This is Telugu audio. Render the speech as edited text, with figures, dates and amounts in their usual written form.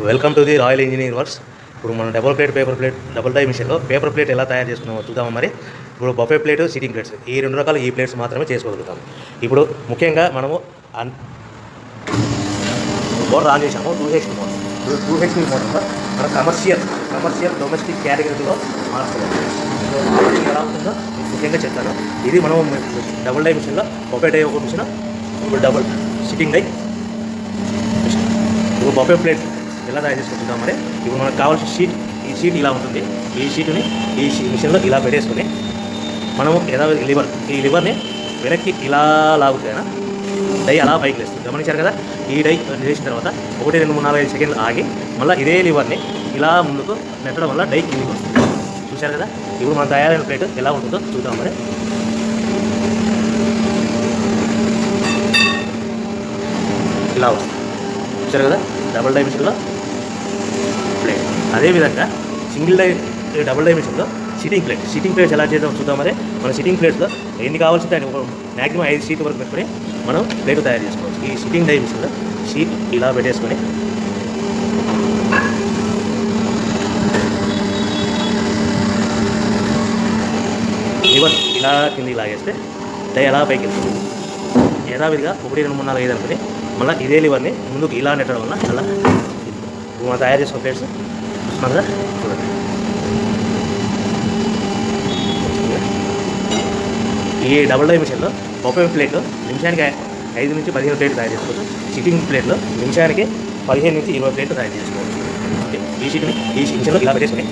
Welcome to the royal engineering works. ఇప్పుడు మనం డబుల్ డై మిషన్లో పేపర్ ప్లేట్ ఎలా తయారు చేసుకున్నామో చూద్దాము. మరి ఇప్పుడు బఫే ప్లేట్, సిట్టింగ్ ప్లేట్స్, ఈ రెండు రకాల ఈ ప్లేట్స్ మాత్రమే చేసుకోగలుగుతాము. ఇప్పుడు ముఖ్యంగా మనము మోటార్ ఆన్ చేసాము, 2HP మోటార్. 2HP మోటార్లో మనం కమర్షియల్ డొమెస్టిక్ కేటగిరీలో మార్చుకోవాలి. ఎలా ఉంటుందో ముఖ్యంగా చెప్తాను. ఇది మనం డబుల్ డై మిషన్లో బఫే డై ఒక మిషన్, ఇప్పుడు డబుల్ సిట్టింగ్ డై మిషన్. ఇప్పుడు బఫే ప్లేట్ ఎలా తయారు చేసుకుంటున్నాం. మరి ఇప్పుడు మనకు కావాల్సిన షీట్, ఈ షీట్ ఇలా ఉంటుంది. ఈ షీట్ని ఈ మిషన్లో ఇలా పెట్టేసుకుని మనము ఈ లివర్ని వెనక్కి ఇలా లాగుతేనా డై అలా పైకి లేస్తుంది. గమనించారు కదా. ఈ డై చేసిన తర్వాత 1, 2, 3, 4, 5 సెకండ్లు ఆగి మళ్ళీ ఇదే లివర్ని ఇలా ముందుకు నెట్టడం వల్ల డై కిందికి వస్తుంది. చూశారు కదా. ఇప్పుడు మనం తయారైన ప్లేట్ ఎలా ఉంటుందో చూద్దాం. మరి ఇలా వస్తుంది. చూశారు కదా. డబుల్ డై మిషన్లో ప్లేట్. అదేవిధంగా డబుల్ డై మిషన్లో సిట్టింగ్ ప్లేట్స్ ఎలా చేద్దాం చూద్దాం. మరి మన సిట్టింగ్ ప్లేట్స్లో ఎన్ని కావాల్సింటే అని మ్యాక్సిమం 5 షీట్ వరకు పెట్టుకొని మనం ప్లేట్ తయారు చేసుకోవచ్చు. ఈ సిట్టింగ్ డై మిషన్లో షీట్ ఇలా పెట్టేసుకొని లివర్ ఇలా కిందికి లాగేస్తే డై ఎలా పైకి వెళ్తుంది. యథావిధిగా 1, 2, 3, 4, 5 అనుకుని మళ్ళీ ఇదే లివర్ని ముందుకు ఇలా నెట్టడం వల్ల అలా మనం తయారు చేసుకున్న ప్లేట్స్ చూస్తున్నాం కదా. చూడండి. ఈ డబుల్ డై మిషన్లో బఫే ప్లేట్లో నిమిషానికి 5 నుంచి 15 ప్లేట్లు తయారు చేసుకోవచ్చు. సిట్టింగ్ ప్లేట్లో నిమిషానికి 15 నుంచి 20 ప్లేట్లు తయారు చేసుకోవచ్చు. ఈ మిషన్లో ఇలా పెట్టేసుకొని